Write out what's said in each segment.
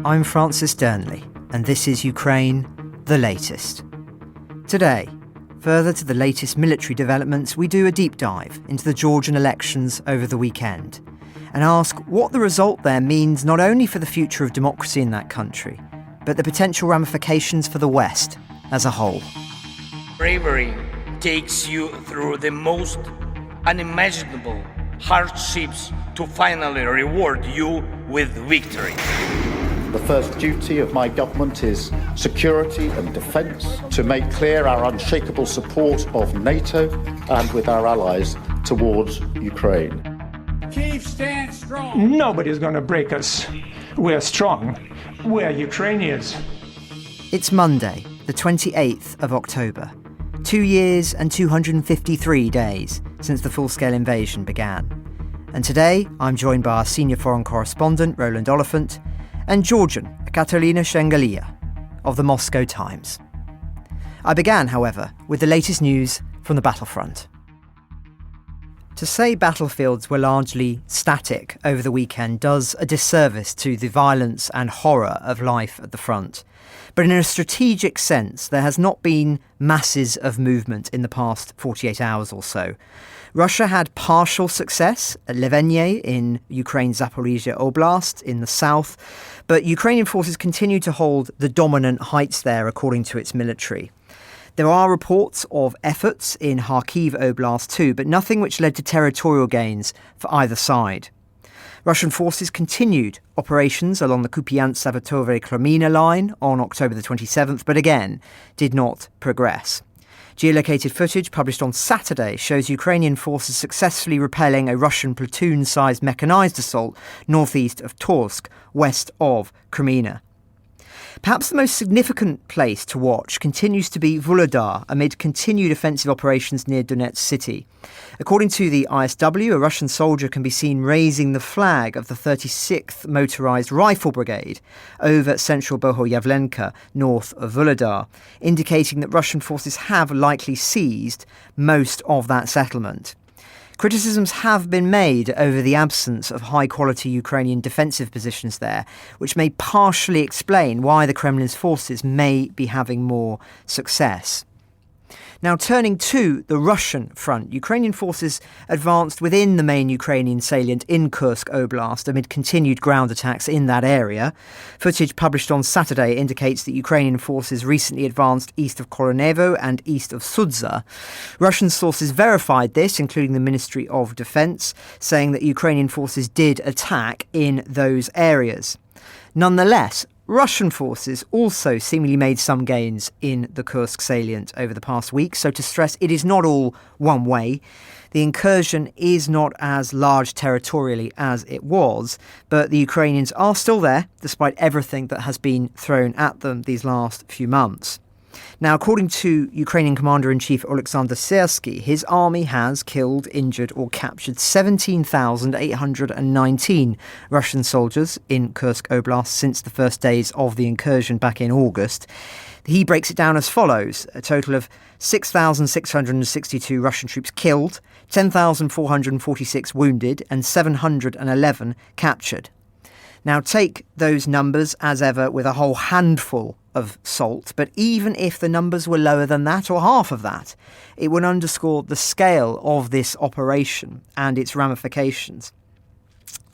I'm Francis Dearnley, and this is Ukraine, the latest. Today, further to the latest military developments, we do a deep dive into the Georgian elections over the weekend and ask what the result there means not only for the future of democracy in that country, but the potential ramifications for the West as a whole. Bravery takes you through the most unimaginable hardships to finally reward you with victory. The first duty of my government is security and defence, to make clear our unshakable support of NATO and with our allies towards Ukraine. Kyiv stands strong. Nobody's going to break us. We're strong. We're Ukrainians. It's Monday, the 28th of October. 2 years and 253 days since the full-scale invasion began. And today, I'm joined by our senior foreign correspondent, Roland Oliphant, and Georgian, Kateryna Shenheliia, of the Moscow Times. I began, however, with the latest news from the Battlefront. To say battlefields were largely static over the weekend does a disservice to the violence and horror of life at the front. But in a strategic sense, there has not been masses of movement in the past 48 hours or so. Russia had partial success at Levenie in Ukraine's Zaporizhia Oblast in the south, but Ukrainian forces continue to hold the dominant heights there, according to its military. There are reports of efforts in Kharkiv Oblast too, but nothing which led to territorial gains for either side. Russian forces continued operations along the Kupiansk-Savatove-Kreminna line on October the 27th, but again did not progress. Geolocated footage published on Saturday shows Ukrainian forces successfully repelling a Russian platoon-sized mechanised assault northeast of Kursk, west of Kreminna. Perhaps the most significant place to watch continues to be Vuhledar amid continued offensive operations near Donetsk city. According to the ISW, a Russian soldier can be seen raising the flag of the 36th Motorised Rifle Brigade over central Bohoyavlenka, north of Vuhledar, indicating that Russian forces have likely seized most of that settlement. Criticisms have been made over the absence of high-quality Ukrainian defensive positions there, which may partially explain why the Kremlin's forces may be having more success. Now, turning to the Russian front, Ukrainian forces advanced within the main Ukrainian salient in Kursk Oblast amid continued ground attacks in that area. Footage published on Saturday indicates that Ukrainian forces recently advanced east of Koronevo and east of Sudza. Russian sources verified this, including the Ministry of Defense, saying that Ukrainian forces did attack in those areas. Nonetheless, Russian forces also seemingly made some gains in the Kursk salient over the past week, so to stress it is not all one way. The incursion is not as large territorially as it was, but the Ukrainians are still there, despite everything that has been thrown at them these last few months. Now, according to Ukrainian Commander-in-Chief Oleksandr Syrsky, his army has killed, injured or captured 17,819 Russian soldiers in Kursk Oblast since the first days of the incursion back in August. He breaks it down as follows: a total of 6,662 Russian troops killed, 10,446 wounded and 711 captured. Now, take those numbers, as ever, with a whole handful of salt, but even if the numbers were lower than that or half of that, it would underscore the scale of this operation and its ramifications.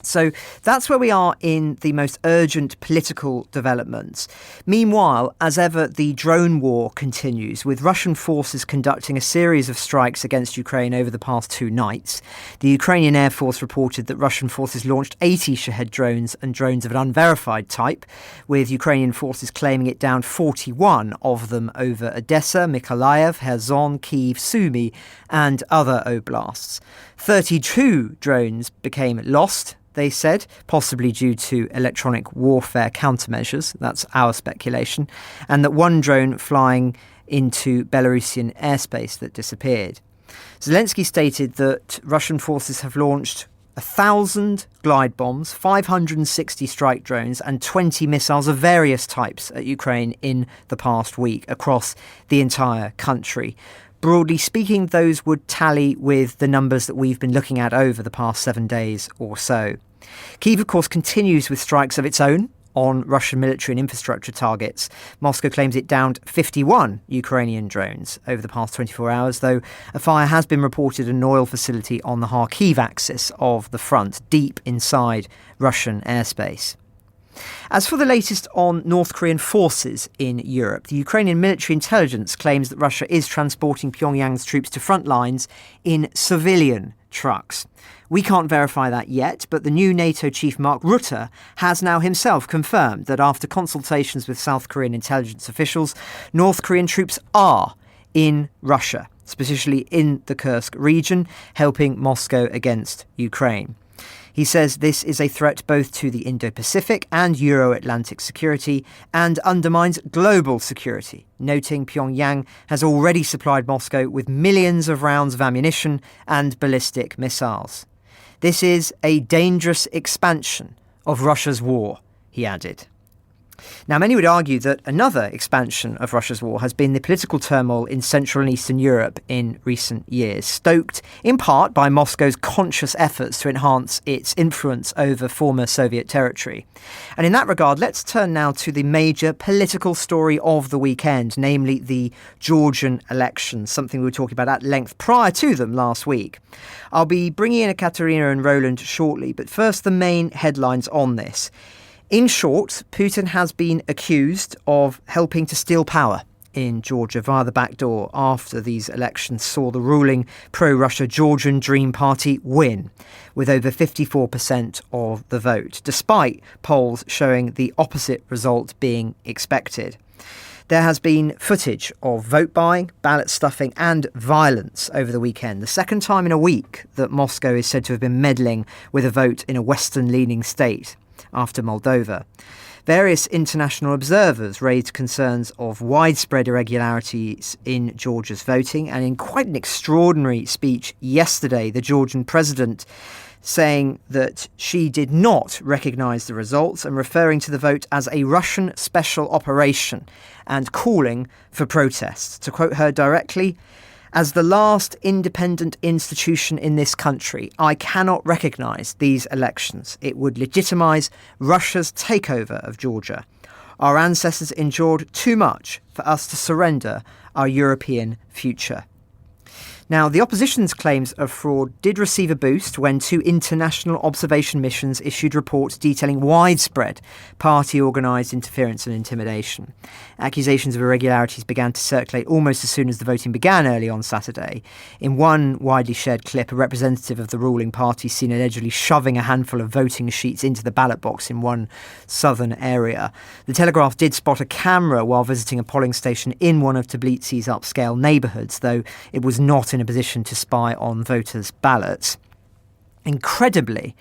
So that's where we are in the most urgent political developments. Meanwhile, as ever, the drone war continues, with Russian forces conducting a series of strikes against Ukraine over the past 2 nights. The Ukrainian Air Force reported that Russian forces launched 80 Shahed drones and drones of an unverified type, with Ukrainian forces claiming it down 41 of them over Odessa, Mykolaiv, Kherson, Kyiv, Sumy and other oblasts. 32 drones became lost, they said, possibly due to electronic warfare countermeasures. That's our speculation. And that one drone flying into Belarusian airspace that disappeared. Zelensky stated that Russian forces have launched 1,000 glide bombs, 560 strike drones and 20 missiles of various types at Ukraine in the past week across the entire country. Broadly speaking, those would tally with the numbers that we've been looking at over the past 7 days or so. Kyiv, of course, continues with strikes of its own on Russian military and infrastructure targets. Moscow claims it downed 51 Ukrainian drones over the past 24 hours, though a fire has been reported at an oil facility on the Kyiv axis of the front, deep inside Russian airspace. As for the latest on North Korean forces in Europe, the Ukrainian military intelligence claims that Russia is transporting Pyongyang's troops to front lines in civilian trucks. We can't verify that yet, but the new NATO chief Mark Rutte has now himself confirmed that after consultations with South Korean intelligence officials, North Korean troops are in Russia, especially in the Kursk region, helping Moscow against Ukraine. He says this is a threat both to the Indo-Pacific and Euro-Atlantic security and undermines global security, noting Pyongyang has already supplied Moscow with millions of rounds of ammunition and ballistic missiles. This is a dangerous expansion of Russia's war, he added. Now, many would argue that another expansion of Russia's war has been the political turmoil in Central and Eastern Europe in recent years, stoked in part by Moscow's conscious efforts to enhance its influence over former Soviet territory. And in that regard, let's turn now to the major political story of the weekend, namely the Georgian elections, something we were talking about at length prior to them last week. I'll be bringing in Kateryna and Roland shortly, but first the main headlines on this. In short, Putin has been accused of helping to steal power in Georgia via the back door after these elections saw the ruling pro-Russia Georgian Dream Party win, with over 54% of the vote, despite polls showing the opposite result being expected. There has been footage of vote buying, ballot stuffing and violence over the weekend, the second time in a week that Moscow is said to have been meddling with a vote in a Western-leaning state after Moldova. Various international observers raised concerns of widespread irregularities in Georgia's voting, and in quite an extraordinary speech yesterday, the Georgian president saying that she did not recognise the results and referring to the vote as a Russian special operation and calling for protests. To quote her directly, "As the last independent institution in this country, I cannot recognise these elections. It would legitimise Russia's takeover of Georgia. Our ancestors endured too much for us to surrender our European future." Now, the opposition's claims of fraud did receive a boost when two international observation missions issued reports detailing widespread party-organised interference and intimidation. Accusations of irregularities began to circulate almost as soon as the voting began early on Saturday. In one widely shared clip, a representative of the ruling party seen allegedly shoving a handful of voting sheets into the ballot box in one southern area. The Telegraph did spot a camera while visiting a polling station in one of Tbilissi's upscale neighbourhoods, though it was not in a position to spy on voters' ballots. Incredibly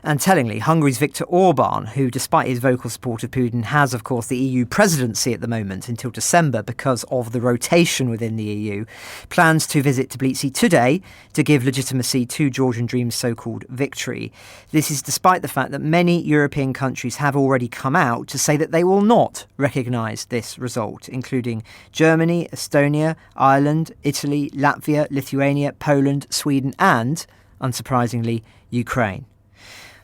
and tellingly, Hungary's Viktor Orban, who despite his vocal support of Putin has of course the EU presidency at the moment until December because of the rotation within the EU, plans to visit Tbilisi today to give legitimacy to Georgian Dream's so-called victory. This is despite the fact that many European countries have already come out to say that they will not recognise this result, including Germany, Estonia, Ireland, Italy, Latvia, Lithuania, Poland, Sweden and, unsurprisingly, Ukraine.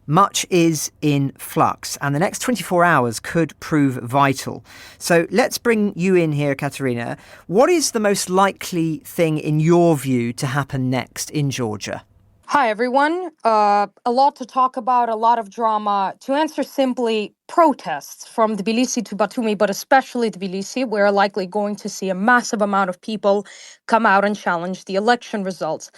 Much is in flux, and the next 24 hours could prove vital. So let's bring you in here, Kateryna. What is the most likely thing, in your view, to happen next in Georgia? Hi, everyone. A lot to talk about, a lot of drama. To answer simply, protests from Tbilisi to Batumi, but especially Tbilisi, we're likely going to see a massive amount of people come out and challenge the election results.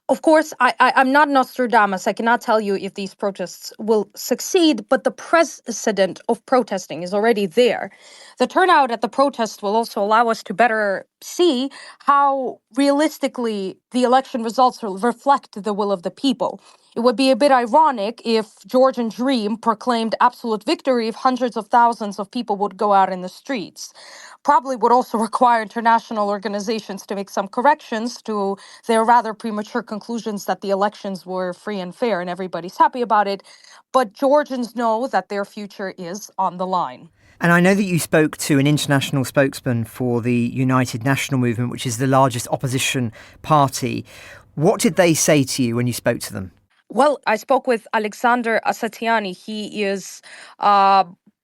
Of course, I'm not Nostradamus. I cannot tell you if these protests will succeed, but the precedent of protesting is already there. The turnout at the protest will also allow us to better see how realistically the election results will reflect the will of the people. It would be a bit ironic if Georgian Dream proclaimed absolute victory if hundreds of thousands of people would go out in the streets. Probably would also require international organizations to make some corrections to their rather premature conclusions that the elections were free and fair and everybody's happy about it. But Georgians know that their future is on the line. And I know that you spoke to an international spokesman for the United National Movement, which is the largest opposition party. What did they say to you when you spoke to them? Well, I spoke with Alexander Asatiani. He is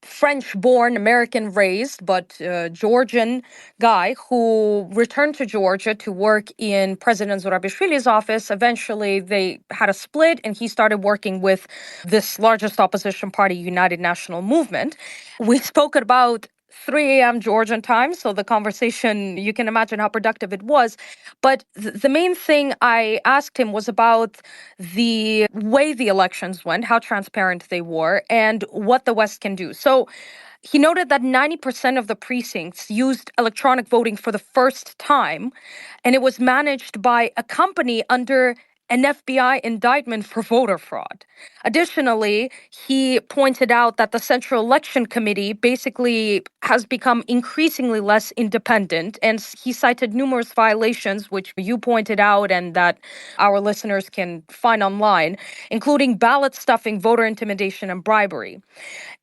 French-born, American-raised, but Georgian guy who returned to Georgia to work in President Zurabishvili's office. Eventually, they had a split, and he started working with this largest opposition party, United National Movement. We spoke about 3 a.m. Georgian time, so the conversation, you can imagine how productive it was. But the main thing I asked him was about the way the elections went, how transparent they were, and what the West can do. So he noted that 90% of the precincts used electronic voting for the first time, and it was managed by a company under an FBI indictment for voter fraud. Additionally, he pointed out that the Central Election Committee basically has become increasingly less independent, and he cited numerous violations, which you pointed out and that our listeners can find online, including ballot stuffing, voter intimidation, and bribery.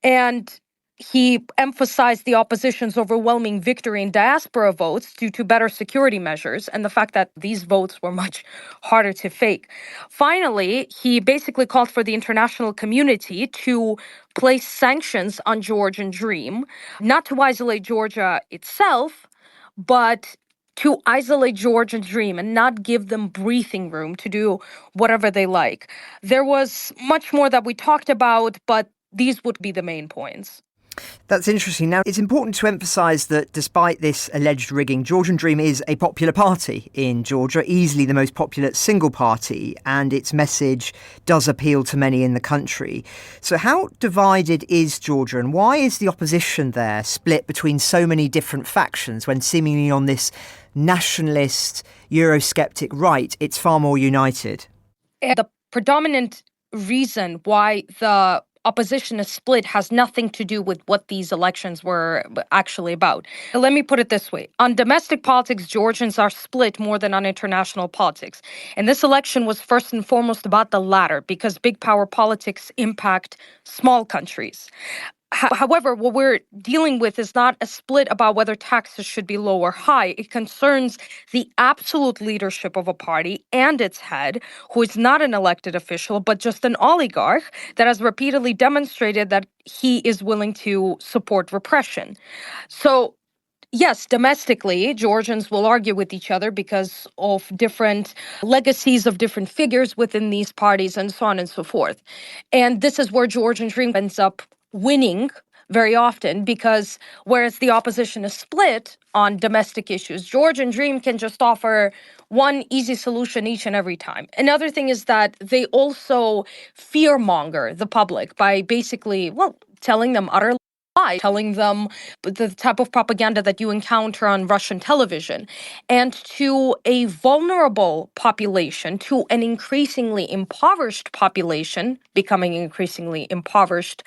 And he emphasized the opposition's overwhelming victory in diaspora votes due to better security measures and the fact that these votes were much harder to fake. Finally, he basically called for the international community to place sanctions on Georgian Dream, not to isolate Georgia itself, but to isolate Georgian Dream and not give them breathing room to do whatever they like. There was much more that we talked about, but these would be the main points. That's interesting. Now, it's important to emphasise that despite this alleged rigging, Georgian Dream is a popular party in Georgia, easily the most popular single party, and its message does appeal to many in the country. So how divided is Georgia, and why is the opposition there split between so many different factions when seemingly on this nationalist, Eurosceptic right, it's far more united? The predominant reason why the opposition is split has nothing to do with what these elections were actually about. Let me put it this way. On domestic politics, Georgians are split more than on international politics. And this election was first and foremost about the latter, because big power politics impact small countries. However, what we're dealing with is not a split about whether taxes should be low or high. It concerns the absolute leadership of a party and its head, who is not an elected official, but just an oligarch that has repeatedly demonstrated that he is willing to support repression. So, yes, domestically, Georgians will argue with each other because of different legacies of different figures within these parties and so on and so forth. And this is where Georgian Dream ends up winning very often, because whereas the opposition is split on domestic issues, Georgian Dream can just offer one easy solution each and every time. Another thing is that they also fearmonger the public by basically, telling them utter lies, telling them the type of propaganda that you encounter on Russian television. And to a vulnerable population, to an increasingly impoverished population, becoming increasingly impoverished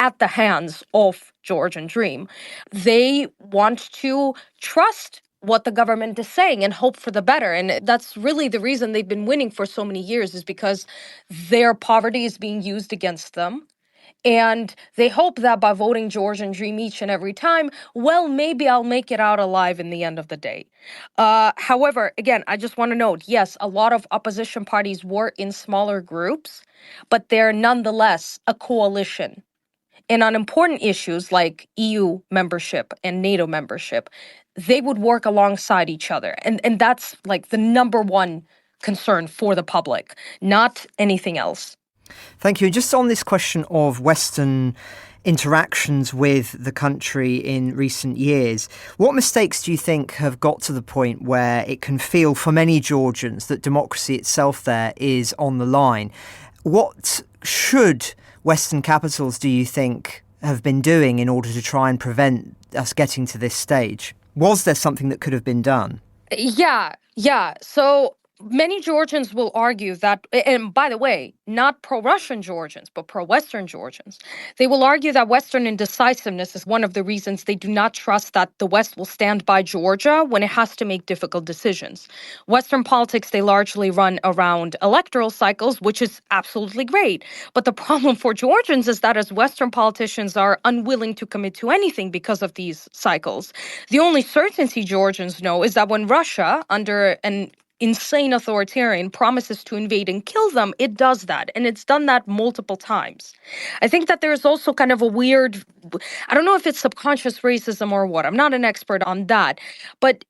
at the hands of Georgian Dream, they want to trust what the government is saying and hope for the better. And that's really the reason they've been winning for so many years, is because their poverty is being used against them. And they hope that by voting Georgian Dream each and every time, maybe I'll make it out alive in the end of the day. However, again, I just want to note, yes, a lot of opposition parties were in smaller groups, but they're nonetheless a coalition. And on important issues like EU membership and NATO membership, they would work alongside each other. And that's like the number one concern for the public, not anything else. Thank you. And just on this question of Western interactions with the country in recent years, what mistakes do you think have got to the point where it can feel for many Georgians that democracy itself there is on the line? What should Western capitals, do you think, have been doing in order to try and prevent us getting to this stage? Was there something that could have been done? Yeah. So many Georgians will argue that, and by the way, not pro-Russian Georgians, but pro-Western Georgians, they will argue that Western indecisiveness is one of the reasons they do not trust that the West will stand by Georgia when it has to make difficult decisions. Western politics, they largely run around electoral cycles, which is absolutely great. But the problem for Georgians is that as Western politicians are unwilling to commit to anything because of these cycles, the only certainty Georgians know is that when Russia, under an insane authoritarian promises to invade and kill them, it does that. And it's done that multiple times. I think that there's also kind of a weird, I don't know if it's subconscious racism or what. I'm not an expert on that. But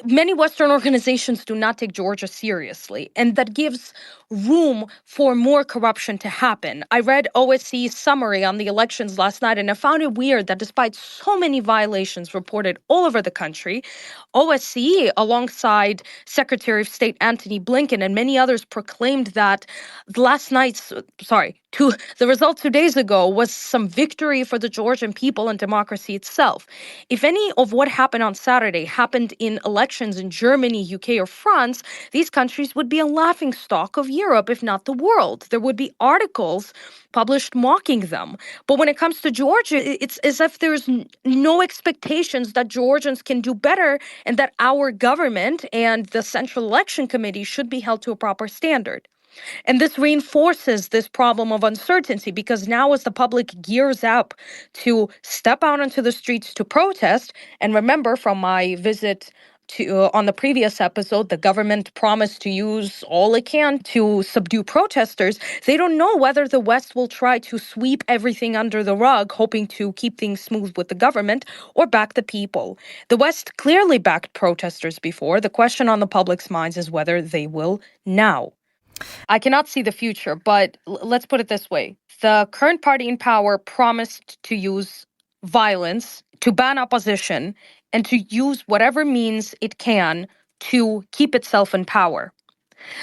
many Western organizations do not take Georgia seriously, and that gives room for more corruption to happen. I read OSCE's summary on the elections last night, and I found it weird that despite so many violations reported all over the country, OSCE, alongside Secretary of State Antony Blinken and many others, proclaimed that the result 2 days ago was some victory for the Georgian people and democracy itself. If any of what happened on Saturday happened in elections in Germany, UK, or France, these countries would be a laughingstock of Europe, if not the world. There would be articles published mocking them. But when it comes to Georgia, it's as if there's no expectations that Georgians can do better and that our government and the Central Election Committee should be held to a proper standard. And this reinforces this problem of uncertainty, because now as the public gears up to step out onto the streets to protest, and remember from my visit to on the previous episode, the government promised to use all it can to subdue protesters. They don't know whether the West will try to sweep everything under the rug, hoping to keep things smooth with the government, or back the people. The West clearly backed protesters before. The question on the public's minds is whether they will now. I cannot see the future, but let's put it this way. The current party in power promised to use violence, to ban opposition, and to use whatever means it can to keep itself in power.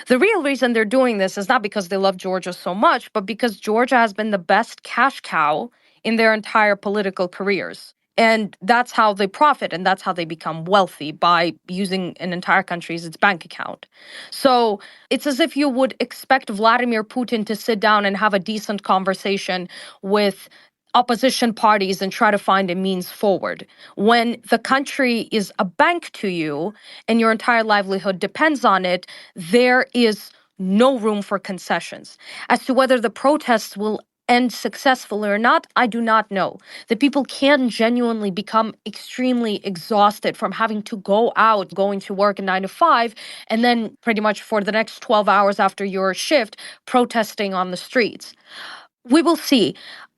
The real reason they're doing this is not because they love Georgia so much, but because Georgia has been the best cash cow in their entire political careers. And that's how they profit, and that's how they become wealthy, by using an entire country as its bank account. So it's as if you would expect Vladimir Putin to sit down and have a decent conversation with opposition parties and try to find a means forward. When the country is a bank to you and your entire livelihood depends on it, there is no room for concessions. As to whether the protests will end successfully or not, I do not know. The people can genuinely become extremely exhausted from having to go out, going to work at 9 to 5, and then pretty much for the next 12 hours after your shift, protesting on the streets. We will see.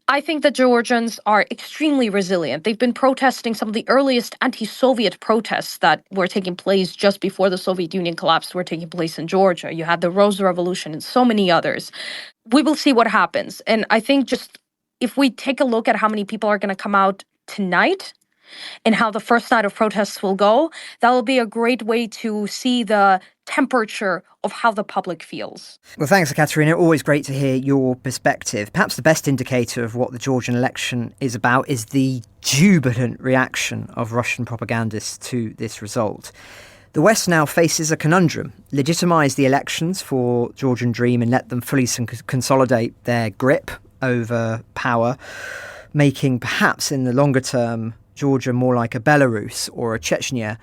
I think that Georgians are extremely resilient. They've been protesting some of the earliest anti-Soviet protests that were taking place just before the Soviet Union collapsed were taking place in Georgia. You had the Rose Revolution and so many others. We will see what happens. And I think just if we take a look at how many people are going to come out tonight and how the first night of protests will go, that will be a great way to see the temperature of how the public feels. Well, thanks, Kateryna. Always great to hear your perspective. Perhaps the best indicator of what the Georgian election is about is the jubilant reaction of Russian propagandists to this result. The West now faces a conundrum: legitimise the elections for Georgian Dream and let them fully consolidate their grip over power, making perhaps in the longer term Georgia more like a Belarus or a Chechnya,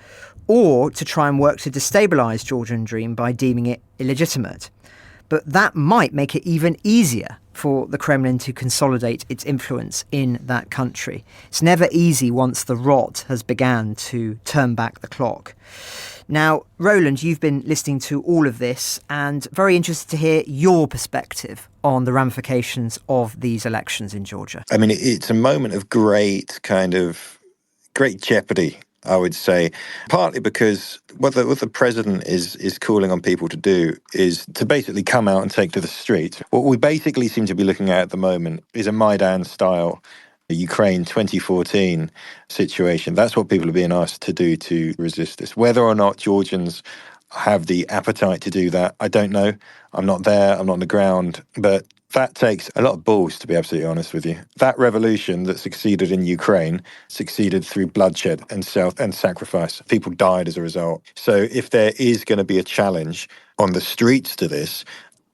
or to try and work to destabilise Georgian Dream by deeming it illegitimate. But that might make it even easier for the Kremlin to consolidate its influence in that country. It's never easy once the rot has begun to turn back the clock. Now, Roland, you've been listening to all of this and very interested to hear your perspective on the ramifications of these elections in Georgia. I mean, it's a moment of great jeopardy, I would say, partly because what the president is calling on people to do is to basically come out and take to the streets. What we basically seem to be looking at the moment is a Maidan-style Ukraine 2014 situation. That's what people are being asked to do to resist this. Whether or not Georgians have the appetite to do that, I don't know. I'm not there, I'm not on the ground, but that takes a lot of balls, to be absolutely honest with you. That revolution that succeeded in Ukraine succeeded through bloodshed and sacrifice. People died as a result. So if there is going to be a challenge on the streets to this,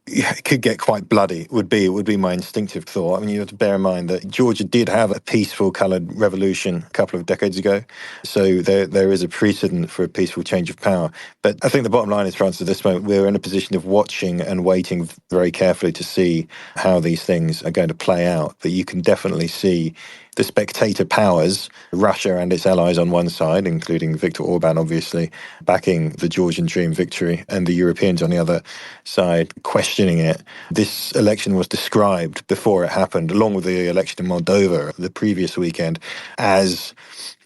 it could get quite bloody. Would be my instinctive thought. I mean, you have to bear in mind that Georgia did have a peaceful coloured revolution a couple of decades ago, so there is a precedent for a peaceful change of power. But I think the bottom line is, France, at this moment, we're in a position of watching and waiting very carefully to see how these things are going to play out. But you can definitely see the spectator powers, Russia and its allies on one side, including Viktor Orban, obviously, backing the Georgian dream victory, and the Europeans on the other side questioning it. This election was described before it happened, along with the election in Moldova the previous weekend, as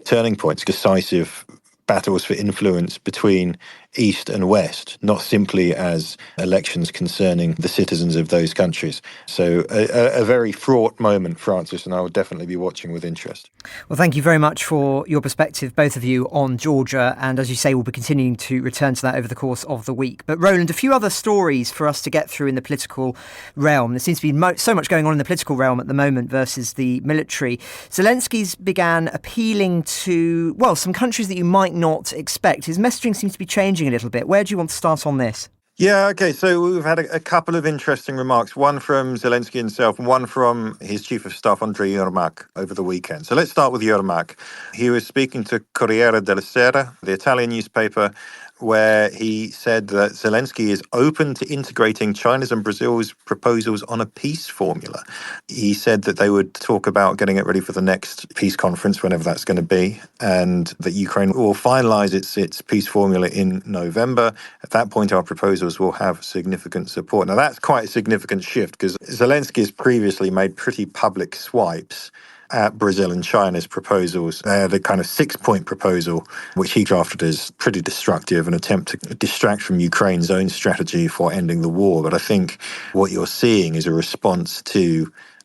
turning points, decisive battles for influence between East and West, not simply as elections concerning the citizens of those countries. So a very fraught moment, Francis, and I will definitely be watching with interest. Well, thank you very much for your perspective, both of you, on Georgia. And as you say, we'll be continuing to return to that over the course of the week. But Roland, a few other stories for us to get through in the political realm. There seems to be so much going on in the political realm at the moment versus the military. Zelensky's began appealing to, well, some countries that you might not expect. His messaging seems to be changing a little bit. Where do you want to start on this? Yeah, okay, so we've had a couple of interesting remarks, one from Zelensky himself and one from his chief of staff, Andriy Yermak, over the weekend. So let's start with Yermak. He was speaking to Corriere della Sera, the Italian newspaper, where he said that Zelensky is open to integrating China's and Brazil's proposals on a peace formula. He said that they would talk about getting it ready for the next peace conference, whenever that's going to be, and that Ukraine will finalize its peace formula in November. At that point, our proposals will have significant support. Now, that's quite a significant shift, because Zelensky has previously made pretty public swipes at Brazil and China's proposals. The kind of 6-point proposal, which he drafted as pretty destructive, an attempt to distract from Ukraine's own strategy for ending the war. But I think what you're seeing is a response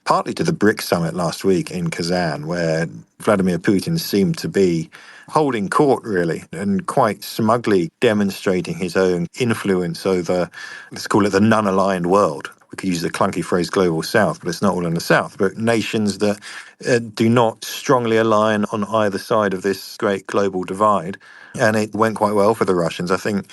partly to the BRICS summit last week in Kazan, where Vladimir Putin seemed to be holding court, really, and quite smugly demonstrating his own influence over, let's call it, the non-aligned world. We could use the clunky phrase global south, but it's not all in the south, but nations that do not strongly align on either side of this great global divide. And it went quite well for the Russians. I think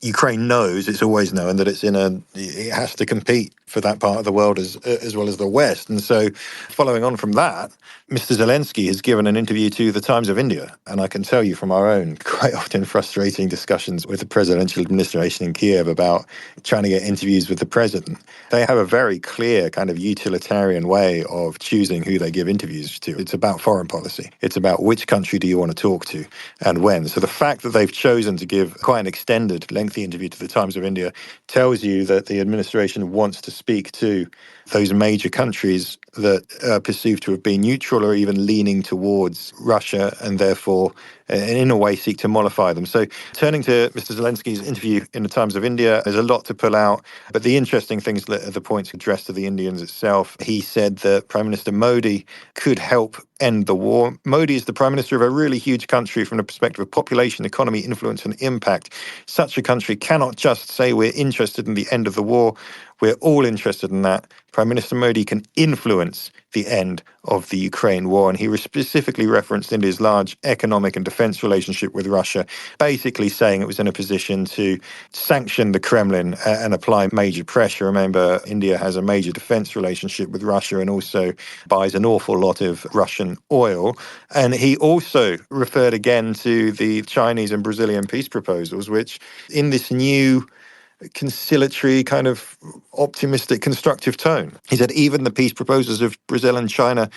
Ukraine knows, it's always known, that it has to compete for that part of the world as well as the West. And so following on from that, Mr. Zelensky has given an interview to the Times of India. And I can tell you from our own quite often frustrating discussions with the presidential administration in Kyiv about trying to get interviews with the president, they have a very clear kind of utilitarian way of choosing who they give interviews to. It's about foreign policy. It's about which country do you want to talk to and when. So the fact that they've chosen to give quite an extended, lengthy interview to the Times of India tells you that the administration wants to speak to those major countries that are perceived to have been neutral or even leaning towards Russia, and therefore in a way seek to mollify them. So turning to Mr. Zelensky's interview in the Times of India, there's a lot to pull out, but the interesting things are the points addressed to the Indians itself. He said that Prime Minister Modi could help end the war. Modi is the Prime Minister of a really huge country from the perspective of population, economy, influence and impact. Such a country cannot just say we're interested in the end of the war. We're all interested in that. Prime Minister Modi can influence the end of the Ukraine war. And he specifically referenced India's large economic and defense relationship with Russia, basically saying it was in a position to sanction the Kremlin and apply major pressure. Remember, India has a major defense relationship with Russia and also buys an awful lot of Russian oil. And he also referred again to the Chinese and Brazilian peace proposals, which in this new conciliatory, kind of optimistic, constructive tone. He said even the peace proposals of Brazil and China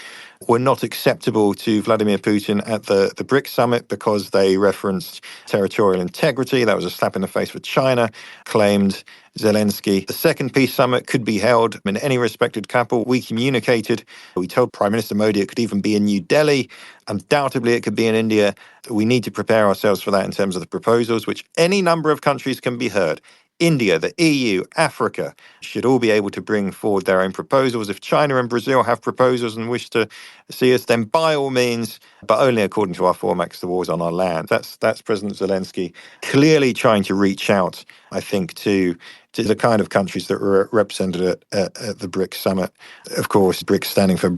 were not acceptable to Vladimir Putin at the BRICS summit because they referenced territorial integrity. That was a slap in the face for China, claimed Zelensky. The second peace summit could be held in any respected capital. We communicated. We told Prime Minister Modi it could even be in New Delhi. Undoubtedly, it could be in India. We need to prepare ourselves for that in terms of the proposals, which any number of countries can be heard. India, the EU, Africa should all be able to bring forward their own proposals. If China and Brazil have proposals and wish to see us, then by all means, but only according to our formats, the war's on our land. That's President Zelensky clearly trying to reach out, I think, to the kind of countries that were represented at the BRICS summit. Of course, BRICS standing for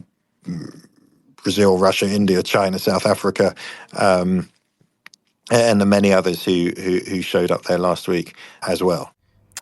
Brazil, Russia, India, China, South Africa, and the many others who showed up there last week as well.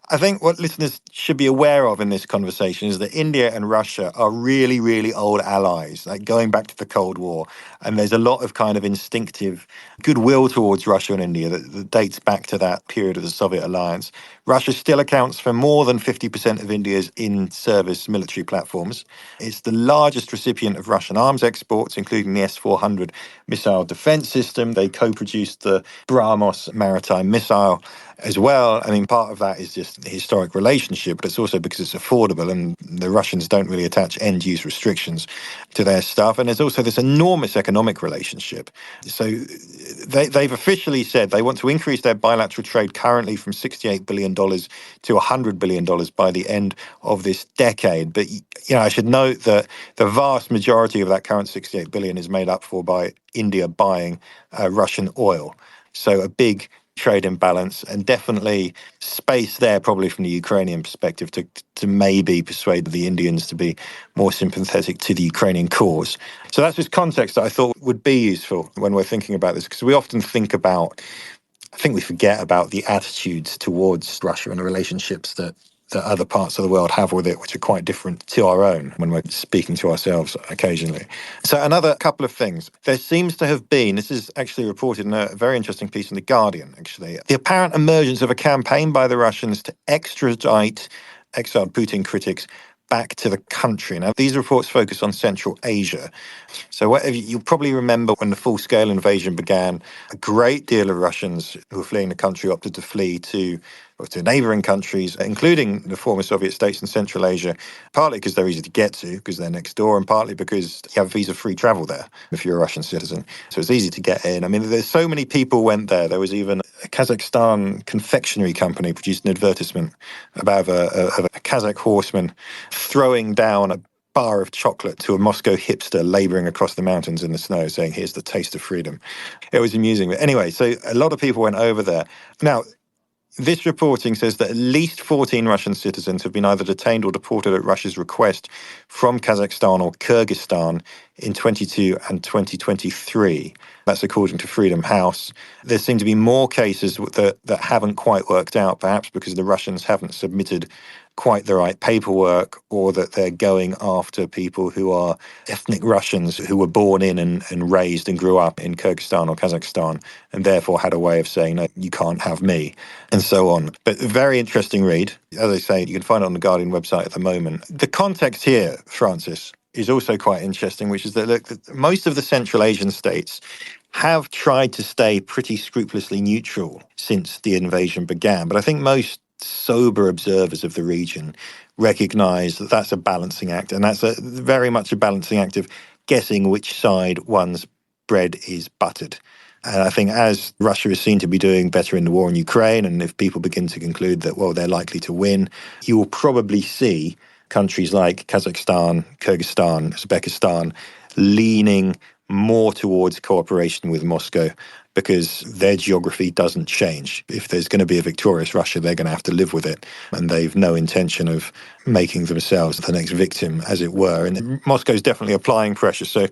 I think what listeners should be aware of in this conversation is that India and Russia are really, really old allies, like going back to the Cold War. And there's a lot of kind of instinctive goodwill towards Russia and India that dates back to that period of the Soviet alliance. Russia still accounts for more than 50% of India's in-service military platforms. It's the largest recipient of Russian arms exports, including the S-400 missile defense system. They co-produced the BrahMos maritime missile as well. I mean, part of that is just the historic relationship, but it's also because it's affordable and the Russians don't really attach end-use restrictions to their stuff. And there's also this enormous economic relationship. So they've officially said they want to increase their bilateral trade currently from $68 billion to $100 billion by the end of this decade. But, I should note that the vast majority of that current $68 billion is made up for by India buying Russian oil. So a big trade imbalance, and definitely space there probably from the Ukrainian perspective to maybe persuade the Indians to be more sympathetic to the Ukrainian cause. So that's just context that I thought would be useful when we're thinking about this, because we often I think we forget about the attitudes towards Russia and the relationships that other parts of the world have with it, which are quite different to our own when we're speaking to ourselves occasionally. So another couple of things. There seems to have been, this is actually reported in a very interesting piece in The Guardian, actually, the apparent emergence of a campaign by the Russians to extradite exiled Putin critics back to the country. Now, these reports focus on Central Asia. So you'll probably remember when the full-scale invasion began, a great deal of Russians who were fleeing the country opted to flee to neighbouring countries, including the former Soviet states in Central Asia, partly because they're easy to get to, because they're next door, and partly because you have visa-free travel there if you're a Russian citizen. So it's easy to get in. I mean, there's so many people went there. There was even a Kazakhstan confectionery company produced an advertisement about a Kazakh horseman throwing down a bar of chocolate to a Moscow hipster labouring across the mountains in the snow, saying, "Here's the taste of freedom." It was amusing. But anyway, so a lot of people went over there. Now, this reporting says that at least 14 Russian citizens have been either detained or deported at Russia's request from Kazakhstan or Kyrgyzstan in 22 and 2023. That's according to Freedom House. There seem to be more cases that haven't quite worked out, perhaps because the Russians haven't submitted quite the right paperwork, or that they're going after people who are ethnic Russians who were born in and raised and grew up in Kyrgyzstan or Kazakhstan, and therefore had a way of saying, no, you can't have me, and so on. But a very interesting read. As I say, you can find it on the Guardian website at the moment. The context here, Francis, is also quite interesting, which is that, look, most of the Central Asian states have tried to stay pretty scrupulously neutral since the invasion began. But I think most sober observers of the region recognise that that's a balancing act, and that's very much a balancing act of guessing which side one's bread is buttered. And I think as Russia is seen to be doing better in the war in Ukraine, and if people begin to conclude that, well, they're likely to win, you will probably see countries like Kazakhstan, Kyrgyzstan, Uzbekistan leaning more towards cooperation with Moscow, because their geography doesn't change. If there's going to be a victorious Russia, they're going to have to live with it. And they've no intention of making themselves the next victim, as it were. And Moscow's definitely applying pressure. So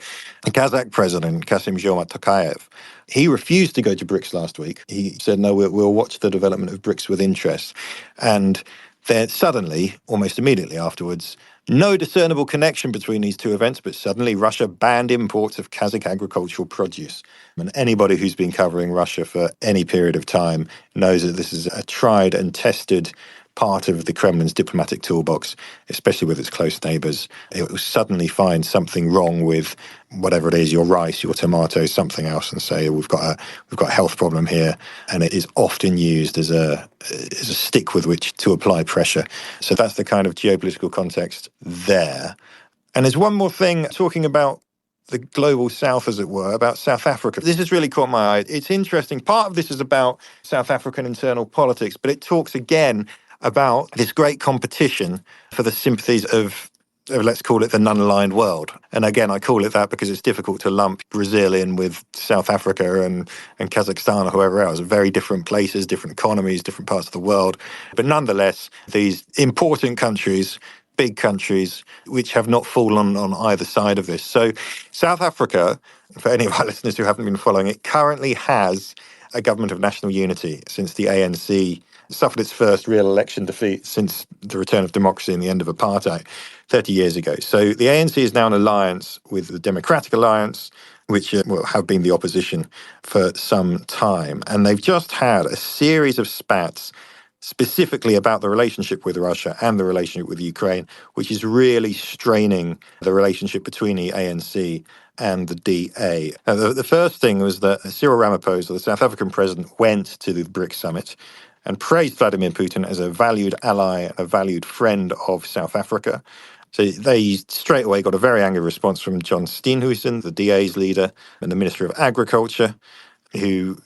the Kazakh president, Kassym-Jomart Tokayev, he refused to go to BRICS last week. He said, no, we'll watch the development of BRICS with interest. And then suddenly, almost immediately afterwards, no discernible connection between these two events, but suddenly Russia banned imports of Kazakh agricultural produce. And anybody who's been covering Russia for any period of time knows that this is a tried and tested part of the Kremlin's diplomatic toolbox, especially with its close neighbours. It will suddenly find something wrong with whatever it is, your rice, your tomatoes, something else, and say, we've got a health problem here. And it is often used as a stick with which to apply pressure. So that's the kind of geopolitical context there. And there's one more thing, talking about the global south, as it were, about South Africa. This has really caught my eye. It's interesting. Part of this is about South African internal politics, but it talks again about this great competition for the sympathies of, let's call it, the non-aligned world. And again, I call it that because it's difficult to lump Brazil in with South Africa and Kazakhstan or whoever else. Very different places, different economies, different parts of the world. But nonetheless, these important countries, big countries, which have not fallen on either side of this. So South Africa, for any of our listeners who haven't been following it, currently has a government of national unity since the ANC suffered its first real election defeat since the return of democracy and the end of apartheid 30 years ago. So the ANC is now an alliance with the Democratic Alliance, which have been the opposition for some time. And they've just had a series of spats specifically about the relationship with Russia and the relationship with Ukraine, which is really straining the relationship between the ANC and the DA. The first thing was that Cyril Ramaphosa, the South African president, went to the BRICS summit and praised Vladimir Putin as a valued ally, a valued friend of South Africa. So they straight away got a very angry response from John Steenhuisen, the DA's leader, and the Minister of Agriculture, who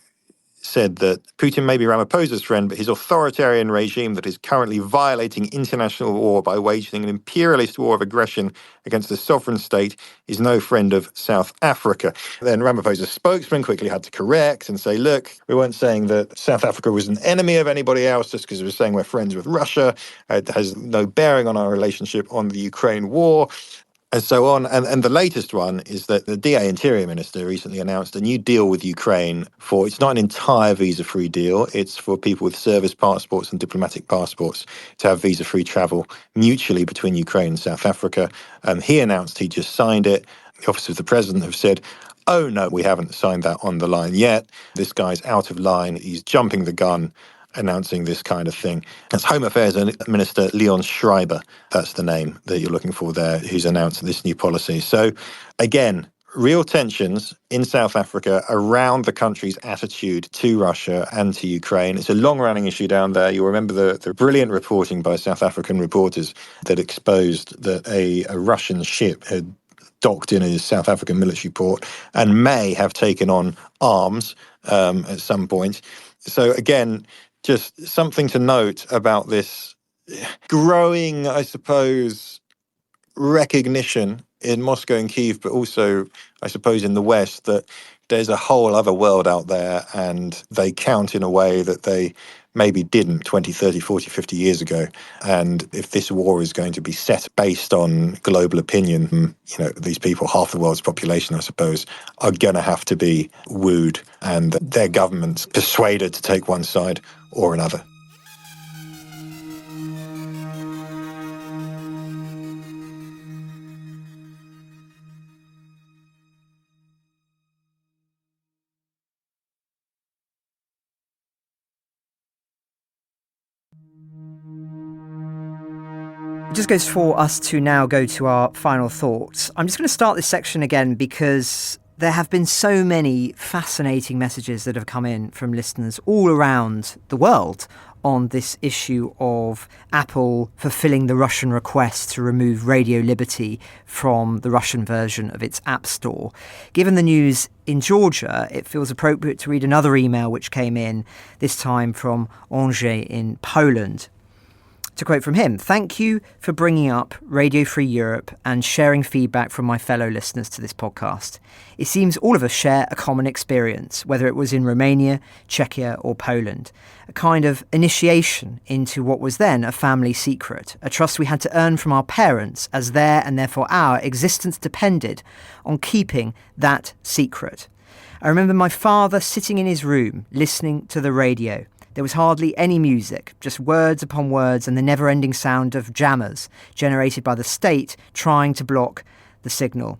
said that Putin may be Ramaphosa's friend, but his authoritarian regime that is currently violating international law by waging an imperialist war of aggression against the sovereign state is no friend of South Africa. Then Ramaphosa's spokesman quickly had to correct and say, look, we weren't saying that South Africa was an enemy of anybody else just because we were saying we're friends with Russia. It has no bearing on our relationship on the Ukraine war. And so on. And the latest one is that the DA Interior Minister recently announced a new deal with Ukraine it's not an entire visa-free deal, it's for people with service passports and diplomatic passports to have visa-free travel mutually between Ukraine and South Africa. He announced he just signed it. The Office of the President have said, oh no, we haven't signed that on the line yet. This guy's out of line, he's jumping the gun, announcing this kind of thing. That's Home Affairs Minister Leon Schreiber, that's the name that you're looking for there, who's announced this new policy. So again, real tensions in South Africa around the country's attitude to Russia and to Ukraine. It's a long-running issue down there. You'll remember the brilliant reporting by South African reporters that exposed that a Russian ship had docked in a South African military port and may have taken on arms at some point. So again, just something to note about this growing, I suppose, recognition in Moscow and Kyiv, but also, I suppose, in the West, that there's a whole other world out there and they count in a way that they maybe didn't 20, 30, 40, 50 years ago. And if this war is going to be set based on global opinion, these people, half the world's population, I suppose, are going to have to be wooed and their governments persuaded to take one side or another. It just goes for us to now go to our final thoughts. I'm just going to start this section again because there have been so many fascinating messages that have come in from listeners all around the world on this issue of Apple fulfilling the Russian request to remove Radio Liberty from the Russian version of its App Store. Given the news in Georgia, it feels appropriate to read another email which came in, this time from Andrzej in Poland. To quote from him, "Thank you for bringing up Radio Free Europe and sharing feedback from my fellow listeners to this podcast. It seems all of us share a common experience, whether it was in Romania, Czechia or Poland, a kind of initiation into what was then a family secret, a trust we had to earn from our parents as their and therefore our existence depended on keeping that secret. I remember my father sitting in his room listening to the radio. There was hardly any music, just words upon words and the never-ending sound of jammers generated by the state trying to block the signal.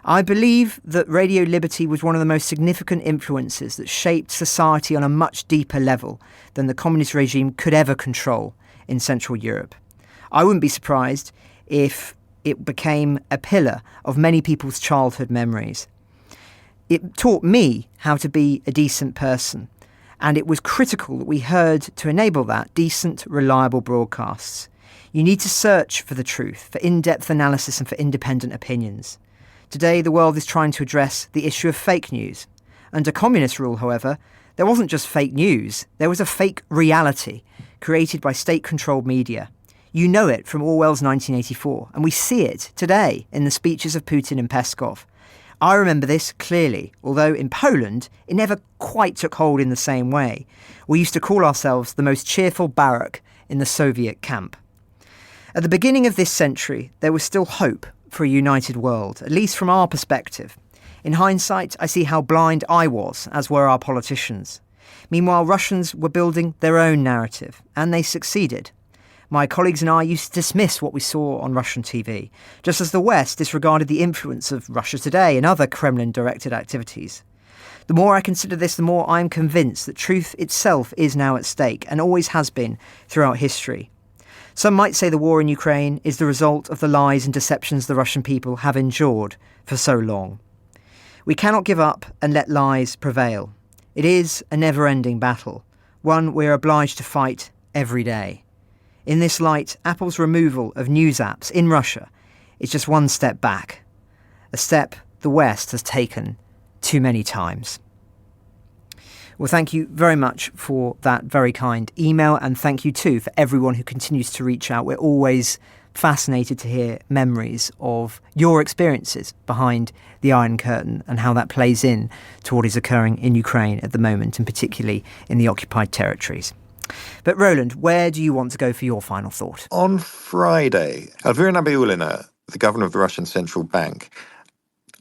I believe that Radio Liberty was one of the most significant influences that shaped society on a much deeper level than the communist regime could ever control in Central Europe. I wouldn't be surprised if it became a pillar of many people's childhood memories. It taught me how to be a decent person. And it was critical that we heard, to enable that, decent, reliable broadcasts. You need to search for the truth, for in-depth analysis and for independent opinions. Today, the world is trying to address the issue of fake news. Under communist rule, however, there wasn't just fake news, there was a fake reality created by state-controlled media. You know it from Orwell's 1984, and we see it today in the speeches of Putin and Peskov. I remember this clearly, although in Poland, it never quite took hold in the same way. We used to call ourselves the most cheerful barrack in the Soviet camp. At the beginning of this century, there was still hope for a united world, at least from our perspective. In hindsight, I see how blind I was, as were our politicians. Meanwhile, Russians were building their own narrative, and they succeeded. My colleagues and I used to dismiss what we saw on Russian TV, just as the West disregarded the influence of Russia Today and other Kremlin-directed activities. The more I consider this, the more I'm convinced that truth itself is now at stake, and always has been throughout history. Some might say the war in Ukraine is the result of the lies and deceptions the Russian people have endured for so long. We cannot give up and let lies prevail. It is a never-ending battle, one we're obliged to fight every day. In this light, Apple's removal of news apps in Russia is just one step back, a step the West has taken too many times. Well, thank you very much for that very kind email, and thank you too for everyone who continues to reach out. We're always fascinated to hear memories of your experiences behind the Iron Curtain and how that plays in to what is occurring in Ukraine at the moment, and particularly in the occupied territories. But Roland, where do you want to go for your final thought? On Friday, Elvira Nabiullina, the governor of the Russian Central Bank,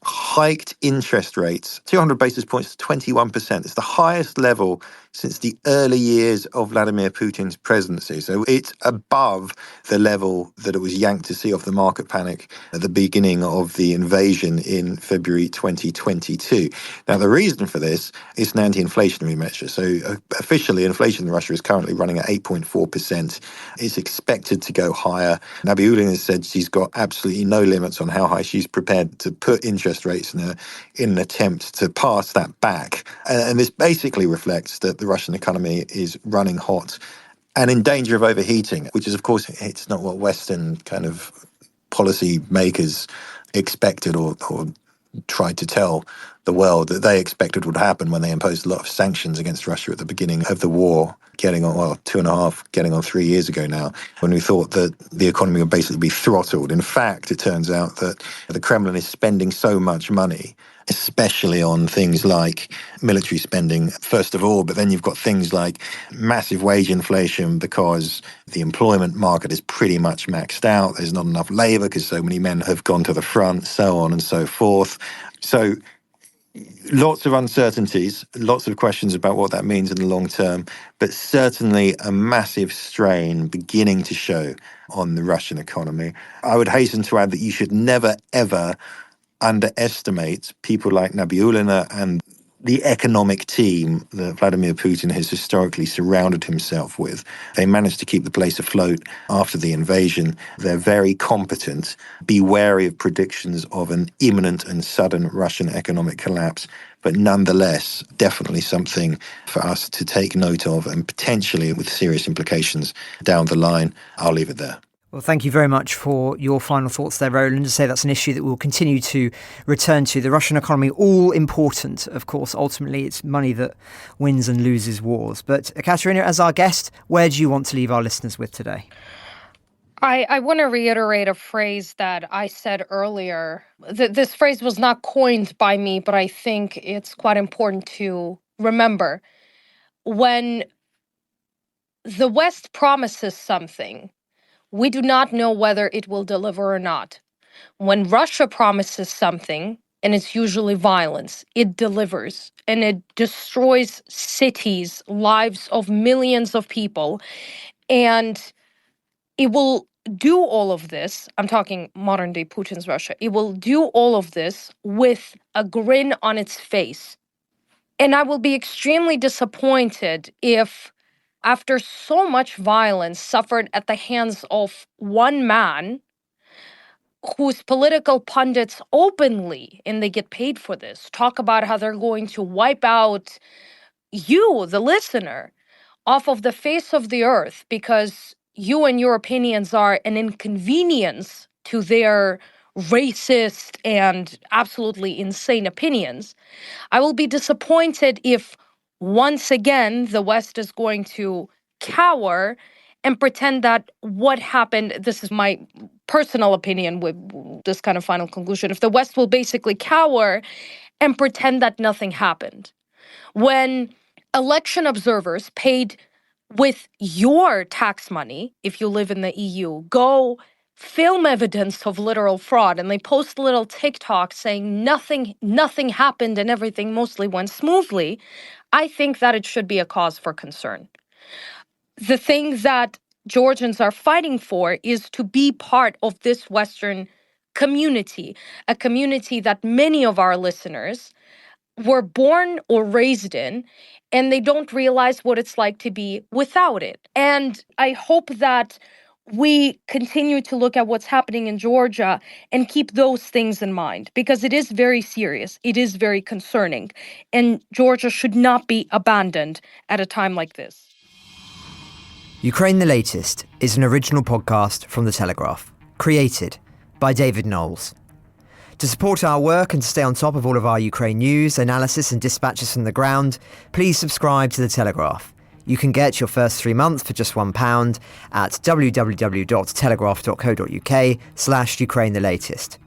hiked interest rates 200 basis points to 21%. It's the highest level since the early years of Vladimir Putin's presidency. So it's above the level that it was yanked to see off the market panic at the beginning of the invasion in February 2022. Now, the reason for this is an anti-inflationary measure. So officially, inflation in Russia is currently running at 8.4%. It's expected to go higher. Nabiullina has said she's got absolutely no limits on how high she's prepared to put interest rates in an attempt to pass that back. And this basically reflects that the Russian economy is running hot and in danger of overheating, which is, of course, it's not what Western kind of policy makers expected or tried to tell the world that they expected would happen when they imposed a lot of sanctions against Russia at the beginning of the war, getting on, 2.5, getting on 3 years ago now, when we thought that the economy would basically be throttled. In fact, it turns out that the Kremlin is spending so much money, especially on things like military spending, first of all, but then you've got things like massive wage inflation because the employment market is pretty much maxed out. There's not enough labor because so many men have gone to the front, so on and so forth. So lots of uncertainties, lots of questions about what that means in the long term, but certainly a massive strain beginning to show on the Russian economy. I would hasten to add that you should never, ever underestimate people like Nabiullina and the economic team that Vladimir Putin has historically surrounded himself with. They managed to keep the place afloat after the invasion. They're very competent. Be wary of predictions of an imminent and sudden Russian economic collapse, but nonetheless, definitely something for us to take note of, and potentially with serious implications down the line. I'll leave it there. Well, thank you very much for your final thoughts there, Roland. To say that's an issue that we'll continue to return to. The Russian economy, all important, of course. Ultimately, it's money that wins and loses wars. But Kateryna, as our guest, where do you want to leave our listeners with today? I want to reiterate a phrase that I said earlier. This phrase was not coined by me, but I think it's quite important to remember. When the West promises something, we do not know whether it will deliver or not. When Russia promises something, and it's usually violence, it delivers, and it destroys cities, lives of millions of people, and it will do all of this. I'm talking modern day Putin's Russia. It will do all of this with a grin on its face. And I will be extremely disappointed if, after so much violence suffered at the hands of one man, whose political pundits openly, and they get paid for this, talk about how they're going to wipe out you, the listener, off of the face of the earth because you and your opinions are an inconvenience to their racist and absolutely insane opinions. I will be disappointed if once again the West is going to cower and pretend that what happened, this is my personal opinion with this kind of final conclusion, if the West will basically cower and pretend that nothing happened. When election observers paid with your tax money, if you live in the EU, go film evidence of literal fraud, and they post little TikToks saying nothing happened and everything mostly went smoothly, I think that it should be a cause for concern. The thing that Georgians are fighting for is to be part of this Western community, a community that many of our listeners were born or raised in, and they don't realize what it's like to be without it. And I hope that we continue to look at what's happening in Georgia and keep those things in mind, because it is very serious. It is very concerning. And Georgia should not be abandoned at a time like this. Ukraine the Latest is an original podcast from The Telegraph, created by David Knowles. To support our work and to stay on top of all of our Ukraine news, analysis and dispatches from the ground, please subscribe to The Telegraph. You can get your first 3 months for just £1 at www.telegraph.co.uk/Ukraine the Latest.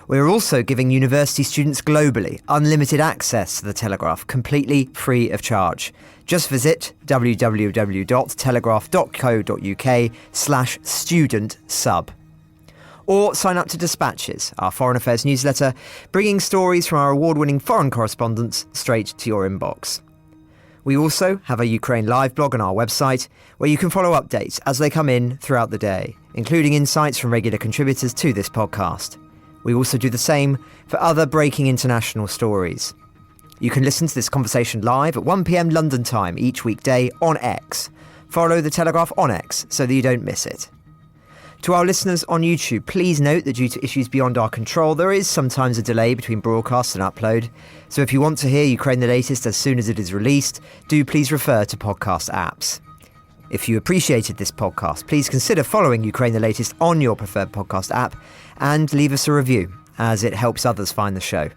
We're also giving university students globally unlimited access to The Telegraph, completely free of charge. Just visit www.telegraph.co.uk/student-sub. Or sign up to Dispatches, our foreign affairs newsletter, bringing stories from our award-winning foreign correspondents straight to your inbox. We also have a Ukraine Live blog on our website, where you can follow updates as they come in throughout the day, including insights from regular contributors to this podcast. We also do the same for other breaking international stories. You can listen to this conversation live at 1 p.m. London time each weekday on X. Follow The Telegraph on X so that you don't miss it. To our listeners on YouTube, please note that due to issues beyond our control, there is sometimes a delay between broadcast and upload. So if you want to hear Ukraine the Latest as soon as it is released, do please refer to podcast apps. If you appreciated this podcast, please consider following Ukraine the Latest on your preferred podcast app and leave us a review, as it helps others find the show.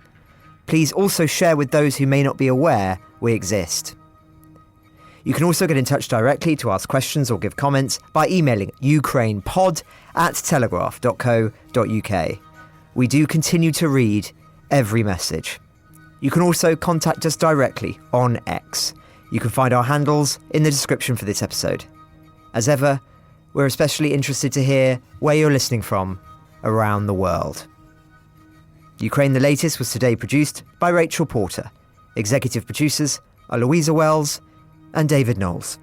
Please also share with those who may not be aware we exist. You can also get in touch directly to ask questions or give comments by emailing ukrainepod@telegraph.co.uk. We do continue to read every message. You can also contact us directly on X. You can find our handles in the description for this episode. As ever, we're especially interested to hear where you're listening from around the world. Ukraine the Latest was today produced by Rachel Porter. Executive producers are Louisa Wells and David Knowles.